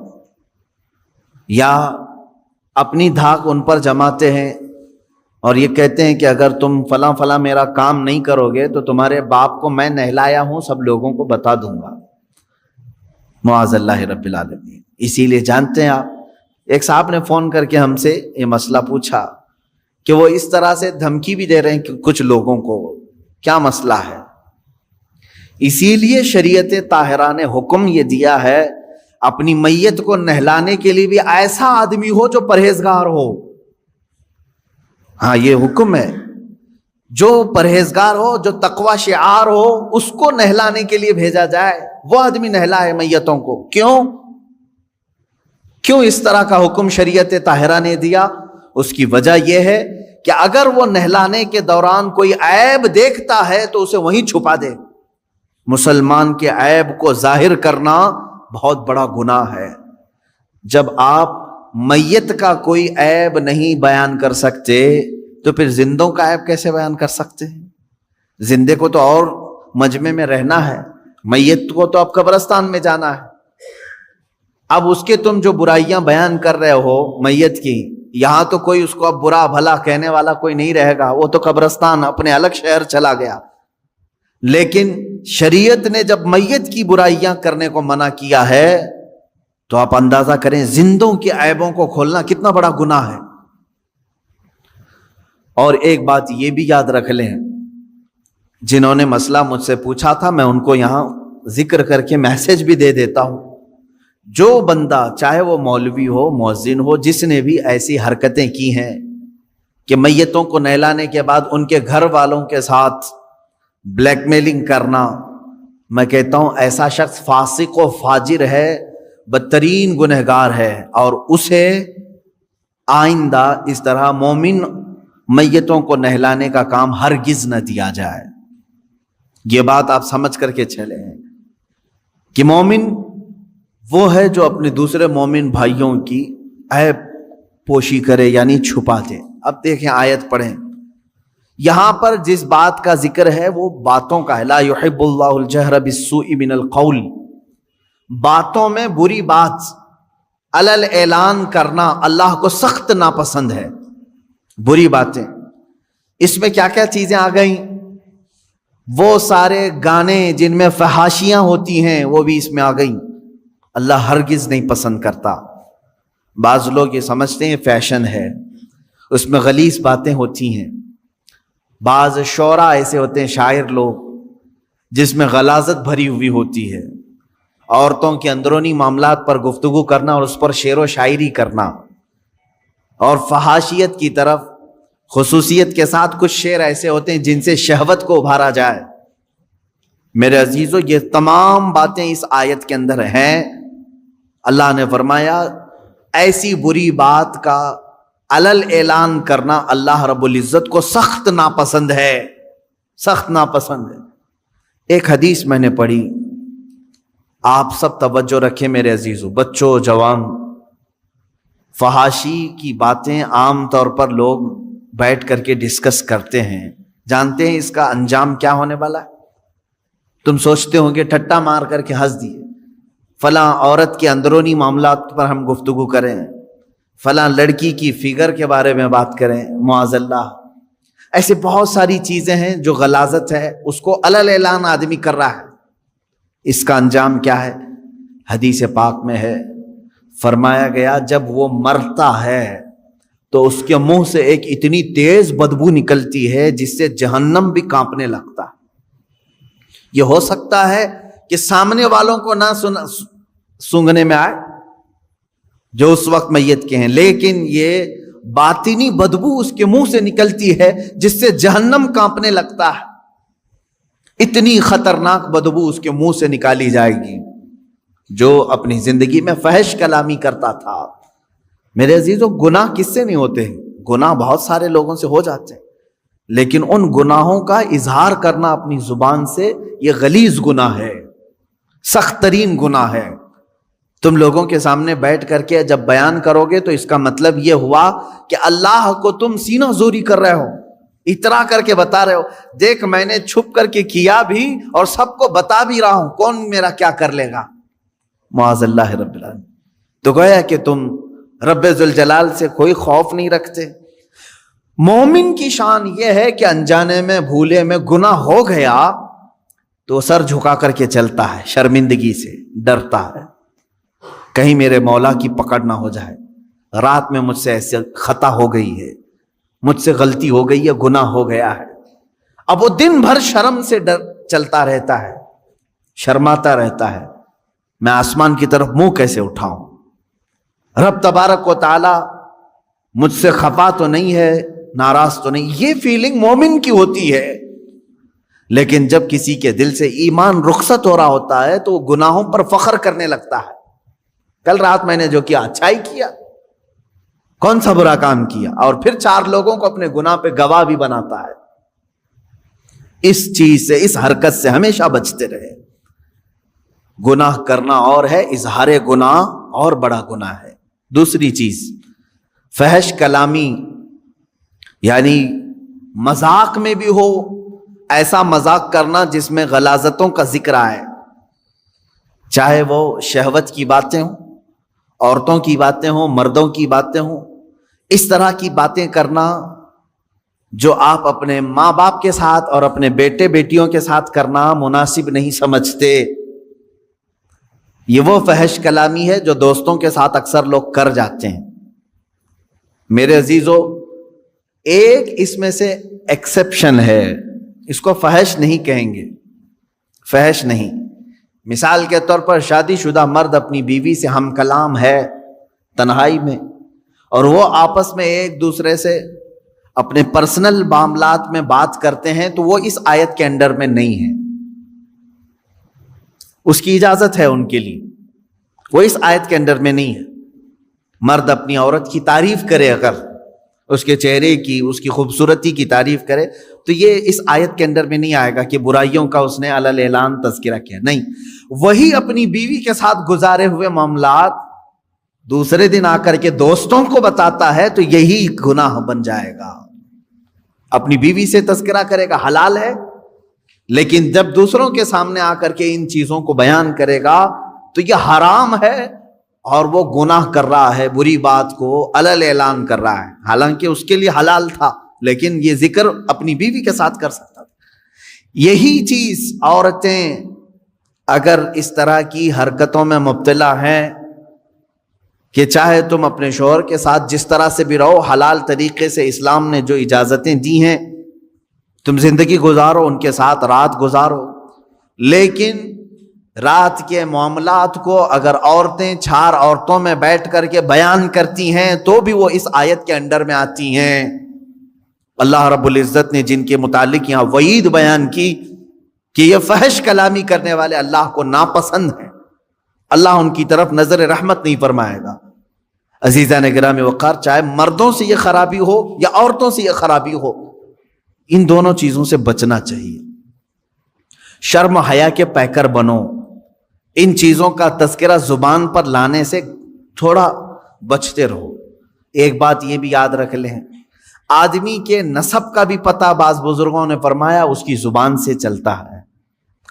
یا اپنی دھاک ان پر جماتے ہیں اور یہ کہتے ہیں کہ اگر تم فلاں فلاں میرا کام نہیں کرو گے تو تمہارے باپ کو میں نہلایا ہوں سب لوگوں کو بتا دوں گا. معاذ اللہ رب العالمین. اسی لیے جانتے ہیں آپ، ایک صاحب نے فون کر کے ہم سے یہ مسئلہ پوچھا کہ وہ اس طرح سے دھمکی بھی دے رہے ہیں کہ کچھ لوگوں کو، کیا مسئلہ ہے؟ اسی لیے شریعت طاہرہ نے حکم یہ دیا ہے اپنی میت کو نہلانے کے لیے بھی ایسا آدمی ہو جو پرہیزگار ہو. ہاں یہ حکم ہے، جو پرہیزگار ہو، جو تقوی شعار ہو، اس کو نہلانے کے لیے بھیجا جائے، وہ آدمی نہلائے میتوں کو. کیوں اس طرح کا حکم شریعت طاہرہ نے دیا؟ اس کی وجہ یہ ہے کہ اگر وہ نہلانے کے دوران کوئی عیب دیکھتا ہے تو اسے وہیں چھپا دے. مسلمان کے عیب کو ظاہر کرنا بہت بڑا گناہ ہے. جب آپ میت کا کوئی عیب نہیں بیان کر سکتے تو پھر زندوں کا عیب کیسے بیان کر سکتے ہیں؟ زندے کو تو اور مجمع میں رہنا ہے، میت کو تو اب قبرستان میں جانا ہے. اب اس کے تم جو برائیاں بیان کر رہے ہو میت کی، یہاں تو کوئی اس کو اب برا بھلا کہنے والا کوئی نہیں رہے گا، وہ تو قبرستان اپنے الگ شہر چلا گیا. لیکن شریعت نے جب میت کی برائیاں کرنے کو منع کیا ہے تو آپ اندازہ کریں زندوں کے عیبوں کو کھولنا کتنا بڑا گناہ ہے. اور ایک بات یہ بھی یاد رکھ لیں، جنہوں نے مسئلہ مجھ سے پوچھا تھا میں ان کو یہاں ذکر کر کے میسج بھی دے دیتا ہوں. جو بندہ چاہے وہ مولوی ہو، مؤذن ہو، جس نے بھی ایسی حرکتیں کی ہیں کہ میتوں کو نہلانے کے بعد ان کے گھر والوں کے ساتھ بلیک میلنگ کرنا، میں کہتا ہوں ایسا شخص فاسق و فاجر ہے، بدترین گنہگار ہے، اور اسے آئندہ اس طرح مومن میتوں کو نہلانے کا کام ہرگز نہ دیا جائے. یہ بات آپ سمجھ کر کے چلیں کہ مومن وہ ہے جو اپنے دوسرے مومن بھائیوں کی عیب پوشی کرے، یعنی چھپا دے. اب دیکھیں آیت پڑھیں، یہاں پر جس بات کا ذکر ہے وہ باتوں کا ہے. لا يحب اللہ الجہر بالسوء من القول، باتوں میں بری بات علل اعلان کرنا اللہ کو سخت ناپسند ہے. بری باتیں، اس میں کیا کیا چیزیں آ گئیں؟ وہ سارے گانے جن میں فحاشیاں ہوتی ہیں وہ بھی اس میں آ گئیں. اللہ ہرگز نہیں پسند کرتا. بعض لوگ یہ سمجھتے ہیں فیشن ہے، اس میں غلیظ باتیں ہوتی ہیں. بعض شعراء ایسے ہوتے ہیں، شاعر لوگ، جس میں غلاظت بھری ہوئی ہوتی ہے. عورتوں کے اندرونی معاملات پر گفتگو کرنا اور اس پر شعر و شاعری کرنا اور فحاشیت کی طرف خصوصیت کے ساتھ کچھ شعر ایسے ہوتے ہیں جن سے شہوت کو ابھارا جائے. میرے عزیزو یہ تمام باتیں اس آیت کے اندر ہیں. اللہ نے فرمایا ایسی بری بات کا علل اعلان کرنا اللہ رب العزت کو سخت ناپسند ہے، سخت ناپسند ہے. ایک حدیث میں نے پڑھی، آپ سب توجہ رکھیں میرے عزیزو، بچوں جوان. فحاشی کی باتیں عام طور پر لوگ بیٹھ کر کے ڈسکس کرتے ہیں. جانتے ہیں اس کا انجام کیا ہونے والا ہے؟ تم سوچتے ہوں گے ٹھٹا مار کر کے ہنس دیے، فلاں عورت کے اندرونی معاملات پر ہم گفتگو کریں، فلاں لڑکی کی فگر کے بارے میں بات کریں، معاذ اللہ. ایسے بہت ساری چیزیں ہیں جو غلاظت ہے، اس کو علل اعلان آدمی کر رہا ہے. اس کا انجام کیا ہے؟ حدیث پاک میں ہے، فرمایا گیا جب وہ مرتا ہے تو اس کے منہ سے ایک اتنی تیز بدبو نکلتی ہے جس سے جہنم بھی کانپنے لگتا ہے. یہ ہو سکتا ہے کہ سامنے والوں کو نہ سونگنے میں آئے جو اس وقت میت کے ہیں، لیکن یہ باطنی بدبو اس کے منہ سے نکلتی ہے جس سے جہنم کانپنے لگتا ہے. اتنی خطرناک بدبو اس کے منہ سے نکالی جائے گی. جو اپنی زندگی میں فحش کلامی کرتا تھا. میرے عزیزو گناہ کس سے نہیں ہوتے؟ گناہ بہت سارے لوگوں سے ہو جاتے ہیں، لیکن ان گناہوں کا اظہار کرنا اپنی زبان سے یہ غلیظ گناہ ہے، سخت ترین گناہ ہے. تم لوگوں کے سامنے بیٹھ کر کے جب بیان کرو گے تو اس کا مطلب یہ ہوا کہ اللہ کو تم سینہ زوری کر رہے ہو، اترا کر کے بتا رہے ہو، دیکھ میں نے چھپ کر کے کیا بھی اور سب کو بتا بھی رہا ہوں، کون میرا کیا کر لے گا. معاذ اللہ رب العالمین. تو گویا کہ تم رب ذوالجلال سے کوئی خوف نہیں رکھتے. مومن کی شان یہ ہے کہ انجانے میں بھولے میں گناہ ہو گیا تو سر جھکا کر کے چلتا ہے، شرمندگی سے ڈرتا ہے کہیں میرے مولا کی پکڑ نہ ہو جائے. رات میں مجھ سے ایسے خطا ہو گئی ہے، مجھ سے غلطی ہو گئی ہے، گناہ ہو گیا ہے. اب وہ دن بھر شرم سے چلتا رہتا ہے، شرماتا رہتا ہے، میں آسمان کی طرف منہ کیسے اٹھاؤں، رب تبارک و تعالی مجھ سے خفا تو نہیں ہے، ناراض تو نہیں. یہ فیلنگ مومن کی ہوتی ہے. لیکن جب کسی کے دل سے ایمان رخصت ہو رہا ہوتا ہے تو وہ گناہوں پر فخر کرنے لگتا ہے. کل رات میں نے جو کیا اچھا ہی کیا، کون سا برا کام کیا، اور پھر 4 لوگوں کو اپنے گناہ پہ گواہ بھی بناتا ہے. اس چیز سے، اس حرکت سے ہمیشہ بچتے رہے. گناہ کرنا اور ہے، اظہار گناہ اور بڑا گناہ ہے. دوسری چیز فحش کلامی، یعنی مذاق میں بھی ہو، ایسا مذاق کرنا جس میں غلاظتوں کا ذکر آئے، چاہے وہ شہوت کی باتیں ہوں، عورتوں کی باتیں ہوں، مردوں کی باتیں ہوں. اس طرح کی باتیں کرنا جو آپ اپنے ماں باپ کے ساتھ اور اپنے بیٹے بیٹیوں کے ساتھ کرنا مناسب نہیں سمجھتے. یہ وہ فحش کلامی ہے جو دوستوں کے ساتھ اکثر لوگ کر جاتے ہیں. میرے عزیزو ایک اس میں سے ایکسیپشن ہے، اس کو فحش نہیں کہیں گے، فحش نہیں. مثال کے طور پر شادی شدہ مرد اپنی بیوی سے ہم کلام ہے تنہائی میں، اور وہ آپس میں ایک دوسرے سے اپنے پرسنل معاملات میں بات کرتے ہیں، تو وہ اس آیت کے انڈر میں نہیں ہے. اس کی اجازت ہے ان کے لیے، وہ اس آیت کے انڈر میں نہیں ہے. مرد اپنی عورت کی تعریف کرے، اگر اس کے چہرے کی، اس کی خوبصورتی کی تعریف کرے، تو یہ اس آیت کے اندر میں نہیں آئے گا کہ برائیوں کا اس نے علل اعلان تذکرہ کیا. نہیں، وہی اپنی بیوی کے ساتھ گزارے ہوئے معاملات دوسرے دن آ کر کے دوستوں کو بتاتا ہے تو یہی گناہ بن جائے گا. اپنی بیوی سے تذکرہ کرے گا، حلال ہے، لیکن جب دوسروں کے سامنے آ کر کے ان چیزوں کو بیان کرے گا تو یہ حرام ہے اور وہ گناہ کر رہا ہے، بری بات کو علل اعلان کر رہا ہے. حالانکہ اس کے لیے حلال تھا، لیکن یہ ذکر اپنی بیوی کے ساتھ کر سکتا تھا. یہی چیز عورتیں اگر اس طرح کی حرکتوں میں مبتلا ہیں کہ چاہے تم اپنے شوہر کے ساتھ جس طرح سے بھی رہو، حلال طریقے سے اسلام نے جو اجازتیں دی ہیں تم زندگی گزارو، ان کے ساتھ رات گزارو، لیکن رات کے معاملات کو اگر عورتیں 4 عورتوں میں بیٹھ کر کے بیان کرتی ہیں تو بھی وہ اس آیت کے انڈر میں آتی ہیں. اللہ رب العزت نے جن کے متعلق یہاں وعید بیان کی کہ یہ فحش کلامی کرنے والے اللہ کو ناپسند ہیں، اللہ ان کی طرف نظر رحمت نہیں فرمائے گا۔ عزیزان گرامی وقار، چاہے مردوں سے یہ خرابی ہو یا عورتوں سے یہ خرابی ہو، ان دونوں چیزوں سے بچنا چاہیے۔ شرم و حیا کے پیکر بنو، ان چیزوں کا تذکرہ زبان پر لانے سے تھوڑا بچتے رہو۔ ایک بات یہ بھی یاد رکھ لیں، آدمی کے نسب کا بھی پتہ بعض بزرگوں نے فرمایا اس کی زبان سے چلتا ہے۔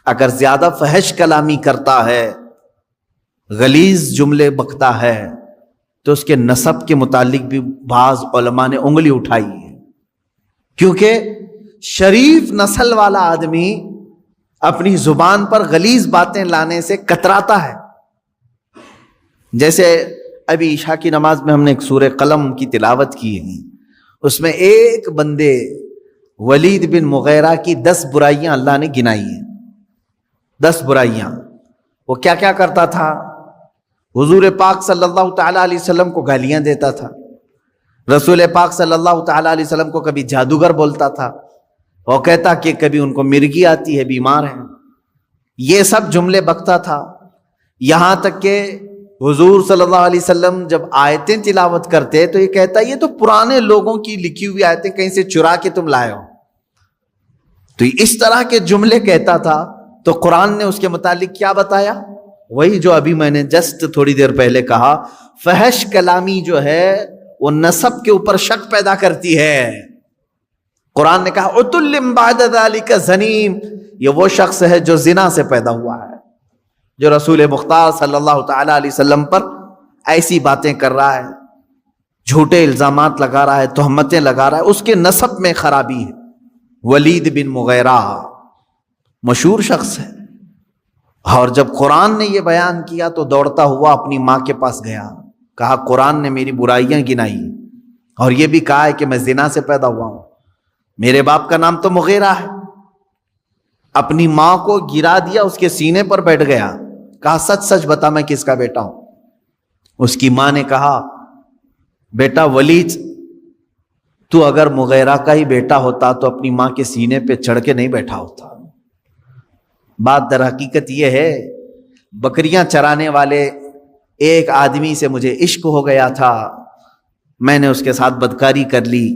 اگر زیادہ فحش کلامی کرتا ہے، غلیظ جملے بکتا ہے، تو اس کے نسب کے متعلق بھی بعض علماء نے انگلی اٹھائی ہے، کیونکہ شریف نسل والا آدمی اپنی زبان پر غلیظ باتیں لانے سے کتراتا ہے۔ جیسے ابھی عشاء کی نماز میں ہم نے ایک سورہ قلم کی تلاوت کی ہے، اس میں ایک بندے ولید بن مغیرہ کی 10 برائیاں اللہ نے گنائی ہیں۔ 10 برائیاں۔ وہ کیا کیا کرتا تھا؟ حضور پاک صلی اللہ تعالیٰ علیہ وسلم کو گالیاں دیتا تھا، رسول پاک صلی اللہ تعالیٰ علیہ وسلم کو کبھی جادوگر بولتا تھا، وہ کہتا کہ کبھی ان کو مرگی آتی ہے، بیمار ہیں، یہ سب جملے بکتا تھا۔ یہاں تک کہ حضور صلی اللہ علیہ وسلم جب آیتیں تلاوت کرتے تو یہ کہتا یہ تو پرانے لوگوں کی لکھی ہوئی آیتیں کہیں سے چرا کے تم لائے ہو، تو اس طرح کے جملے کہتا تھا۔ تو قرآن نے اس کے متعلق کیا بتایا؟ وہی جو ابھی میں نے جسٹ تھوڑی دیر پہلے کہا، فحش کلامی جو ہے وہ نسب کے اوپر شک پیدا کرتی ہے۔ قرآن نے کہا عتل بعد ذلک زنیم، یہ وہ شخص ہے جو زنا سے پیدا ہوا ہے، جو رسول مختار صلی اللہ تعالیٰ علیہ وسلم پر ایسی باتیں کر رہا ہے، جھوٹے الزامات لگا رہا ہے، تہمتیں لگا رہا ہے، اس کے نسب میں خرابی ہے۔ ولید بن مغیرہ مشہور شخص ہے، اور جب قرآن نے یہ بیان کیا تو دوڑتا ہوا اپنی ماں کے پاس گیا، کہا قرآن نے میری برائیاں گنائی اور یہ بھی کہا ہے کہ میں زنا سے پیدا ہوا ہوں، میرے باپ کا نام تو مغیرہ ہے۔ اپنی ماں کو گرا دیا، اس کے سینے پر بیٹھ گیا، کہا سچ سچ بتا میں کس کا بیٹا ہوں۔ اس کی ماں نے کہا بیٹا ولید، تو اگر مغیرہ کا ہی بیٹا ہوتا تو اپنی ماں کے سینے پہ چڑھ کے نہیں بیٹھا ہوتا۔ بات در حقیقت یہ ہے، بکریاں چرانے والے ایک آدمی سے مجھے عشق ہو گیا تھا، میں نے اس کے ساتھ بدکاری کر لی،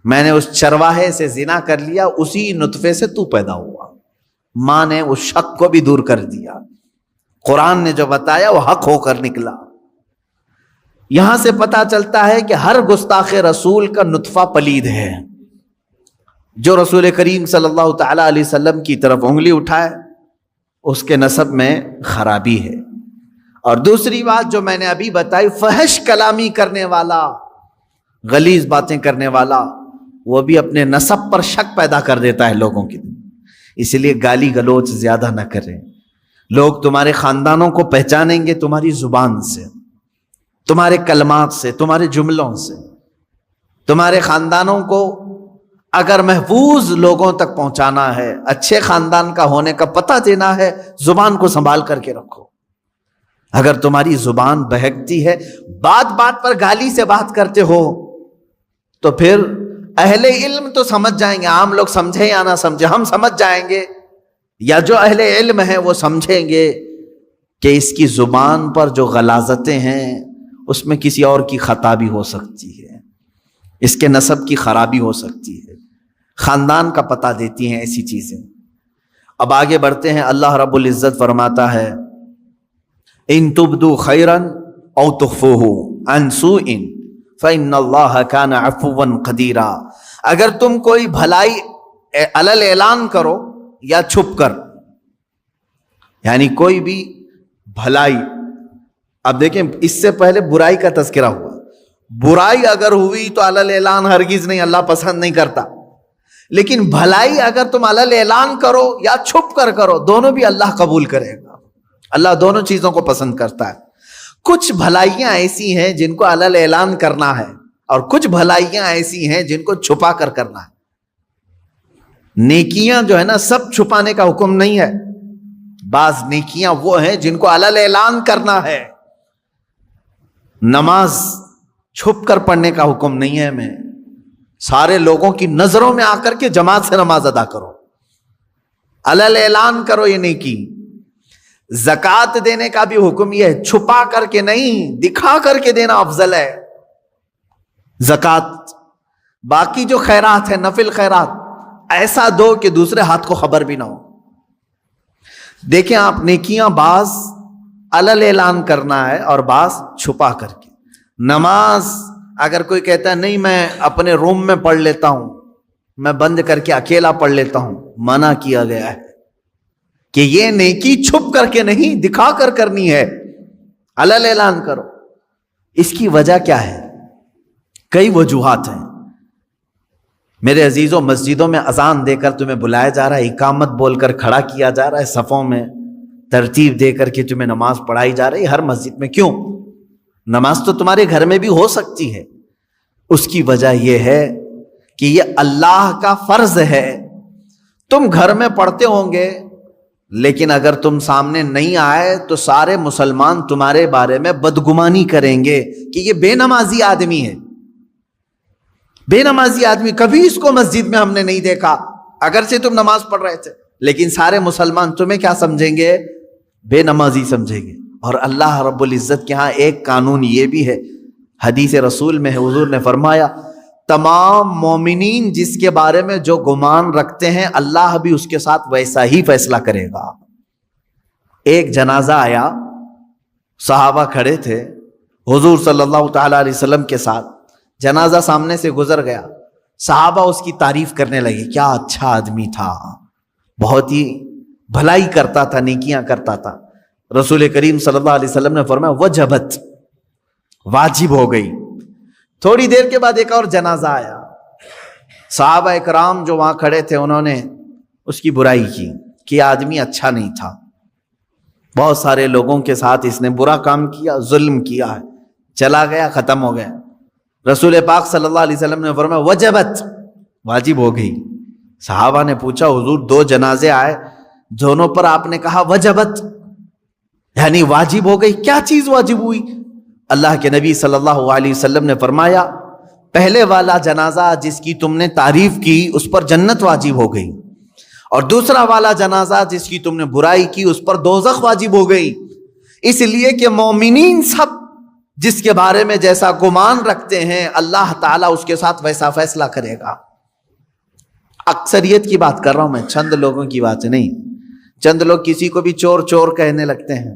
میں نے اس چرواہے سے زنا کر لیا، اسی نطفے سے تو پیدا ہوا۔ ماں نے اس شک کو بھی دور کر دیا، قرآن نے جو بتایا وہ حق ہو کر نکلا۔ یہاں سے پتا چلتا ہے کہ ہر گستاخ رسول کا نطفہ پلید ہے۔ جو رسول کریم صلی اللہ تعالیٰ علیہ وسلم کی طرف انگلی اٹھائے اس کے نسب میں خرابی ہے۔ اور دوسری بات جو میں نے ابھی بتائی، فحش کلامی کرنے والا، غلیظ باتیں کرنے والا، وہ بھی اپنے نسب پر شک پیدا کر دیتا ہے لوگوں کی، اس لیے گالی گلوچ زیادہ نہ کریں۔ لوگ تمہارے خاندانوں کو پہچانیں گے تمہاری زبان سے، تمہارے کلمات سے، تمہارے جملوں سے۔ تمہارے خاندانوں کو اگر محفوظ لوگوں تک پہنچانا ہے، اچھے خاندان کا ہونے کا پتہ دینا ہے، زبان کو سنبھال کر کے رکھو۔ اگر تمہاری زبان بہکتی ہے، بات بات پر گالی سے بات کرتے ہو، تو پھر اہل علم تو سمجھ جائیں گے، عام لوگ سمجھے یا نہ سمجھے، ہم سمجھ جائیں گے، یا جو اہل علم ہیں وہ سمجھیں گے کہ اس کی زبان پر جو غلاظتیں ہیں اس میں کسی اور کی خطا بھی ہو سکتی ہے، اس کے نسب کی خرابی ہو سکتی ہے، خاندان کا پتہ دیتی ہیں ایسی چیزیں۔ اب آگے بڑھتے ہیں، اللہ رب العزت فرماتا ہے ان تبدو خیرا او تخفوہ عن سوء فإن اللہ کان عفوا قدیرا، اگر تم کوئی بھلائی علل اعلان کرو یا چھپ کر، یعنی کوئی بھی بھلائی، اب دیکھیں اس سے پہلے برائی کا تذکرہ ہوا، برائی اگر ہوئی تو علل اعلان ہرگز نہیں، اللہ پسند نہیں کرتا، لیکن بھلائی اگر تم علل اعلان کرو یا چھپ کر کرو، دونوں بھی اللہ قبول کرے گا، اللہ دونوں چیزوں کو پسند کرتا ہے۔ کچھ بھلائیاں ایسی ہیں جن کو علل اعلان کرنا ہے، اور کچھ بھلائیاں ایسی ہیں جن کو چھپا کر کرنا ہے۔ نیکیاں جو ہے نا سب چھپانے کا حکم نہیں ہے، بعض نیکیاں وہ ہیں جن کو علل اعلان کرنا ہے۔ نماز چھپ کر پڑھنے کا حکم نہیں ہے ہمیں، سارے لوگوں کی نظروں میں آ کر کے جماعت سے نماز ادا کرو، علل اعلان کرو یہ نیکی۔ زکوٰۃ دینے کا بھی حکم یہ ہے، چھپا کر کے نہیں، دکھا کر کے دینا افضل ہے زکوٰۃ۔ باقی جو خیرات ہے، نفل خیرات، ایسا دو کہ دوسرے ہاتھ کو خبر بھی نہ ہو۔ دیکھیں آپ، نیکیاں بعض علل اعلان کرنا ہے اور بعض چھپا کر کے۔ نماز اگر کوئی کہتا ہے نہیں میں اپنے روم میں پڑھ لیتا ہوں، میں بند کر کے اکیلا پڑھ لیتا ہوں، منع کیا گیا ہے کہ یہ نیکی چھپ کر کے نہیں، دکھا کر کرنی ہے، علل اعلان کرو۔ اس کی وجہ کیا ہے؟ کئی وجوہات ہیں میرے عزیزوں۔ مسجدوں میں اذان دے کر تمہیں بلایا جا رہا ہے، اقامت بول کر کھڑا کیا جا رہا ہے، صفوں میں ترتیب دے کر کے تمہیں نماز پڑھائی جا رہی ہے ہر مسجد میں۔ کیوں؟ نماز تو تمہارے گھر میں بھی ہو سکتی ہے۔ اس کی وجہ یہ ہے کہ یہ اللہ کا فرض ہے۔ تم گھر میں پڑھتے ہوں گے، لیکن اگر تم سامنے نہیں آئے تو سارے مسلمان تمہارے بارے میں بدگمانی کریں گے کہ یہ بے نمازی آدمی ہے، بے نمازی آدمی، کبھی اس کو مسجد میں ہم نے نہیں دیکھا، اگرچہ تم نماز پڑھ رہے تھے، لیکن سارے مسلمان تمہیں کیا سمجھیں گے؟ بے نمازی سمجھیں گے۔ اور اللہ رب العزت کے ہاں ایک قانون یہ بھی ہے، حدیث رسول میں ہے، حضور نے فرمایا تمام مومنین جس کے بارے میں جو گمان رکھتے ہیں اللہ بھی اس کے ساتھ ویسا ہی فیصلہ کرے گا۔ ایک جنازہ آیا، صحابہ کھڑے تھے حضور صلی اللہ تعالی علیہ وسلم کے ساتھ، جنازہ سامنے سے گزر گیا، صحابہ اس کی تعریف کرنے لگے، کیا اچھا آدمی تھا، بہت ہی بھلائی کرتا تھا، نیکیاں کرتا تھا۔ رسول کریم صلی اللہ علیہ وسلم نے فرمایا وجبت، واجب ہو گئی۔ تھوڑی دیر کے بعد ایک اور جنازہ آیا، صحابہ اکرام جو وہاں کھڑے تھے انہوں نے اس کی برائی کی کہ آدمی اچھا نہیں تھا، بہت سارے لوگوں کے ساتھ اس نے برا کام کیا، ظلم کیا ہے، چلا گیا، ختم ہو گیا۔ رسول پاک صلی اللہ علیہ وسلم نے فرمایا وجبت، واجب ہو گئی۔ صحابہ نے پوچھا حضور دو جنازے آئے، دونوں پر آپ نے کہا وجبت، یعنی واجب ہو گئی، کیا چیز واجب ہوئی؟ اللہ کے نبی صلی اللہ علیہ وسلم نے فرمایا پہلے والا جنازہ جس کی تم نے تعریف کی اس پر جنت واجب ہو گئی، اور دوسرا والا جنازہ جس کی تم نے برائی کی اس پر دوزخ واجب ہو گئی۔ اس لیے کہ مومنین سب جس کے بارے میں جیسا گمان رکھتے ہیں اللہ تعالیٰ اس کے ساتھ ویسا فیصلہ کرے گا۔ اکثریت کی بات کر رہا ہوں میں، چند لوگوں کی بات نہیں۔ چند لوگ کسی کو بھی چور چور کہنے لگتے ہیں،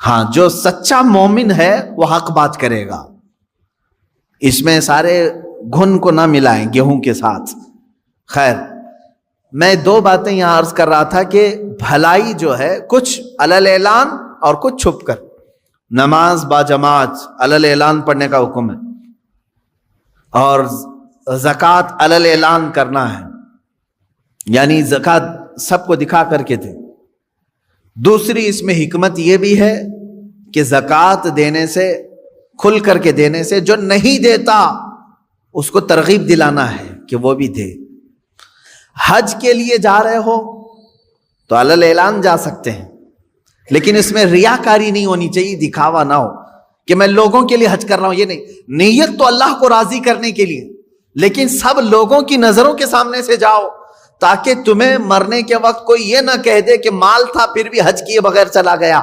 ہاں جو سچا مومن ہے وہ حق بات کرے گا، اس میں سارے گھن کو نہ ملائیں گیہوں کے ساتھ۔ خیر، میں دو باتیں یہاں عرض کر رہا تھا کہ بھلائی جو ہے کچھ علل اعلان اور کچھ چھپ کر۔ نماز با جماعت علل اعلان پڑھنے کا حکم ہے، اور زکوٰۃ علل اعلان کرنا ہے، یعنی زکوٰۃ سب کو دکھا کر کے دے۔ دوسری اس میں حکمت یہ بھی ہے کہ زکوٰۃ دینے سے، کھل کر کے دینے سے، جو نہیں دیتا اس کو ترغیب دلانا ہے کہ وہ بھی دے۔ حج کے لیے جا رہے ہو تو علل اعلان جا سکتے ہیں، لیکن اس میں ریاکاری نہیں ہونی چاہیے، دکھاوا نہ ہو کہ میں لوگوں کے لیے حج کر رہا ہوں، یہ نہیں۔ نیت تو اللہ کو راضی کرنے کے لیے، لیکن سب لوگوں کی نظروں کے سامنے سے جاؤ تاکہ تمہیں مرنے کے وقت کوئی یہ نہ کہہ دے کہ مال تھا پھر بھی حج کیے بغیر چلا گیا۔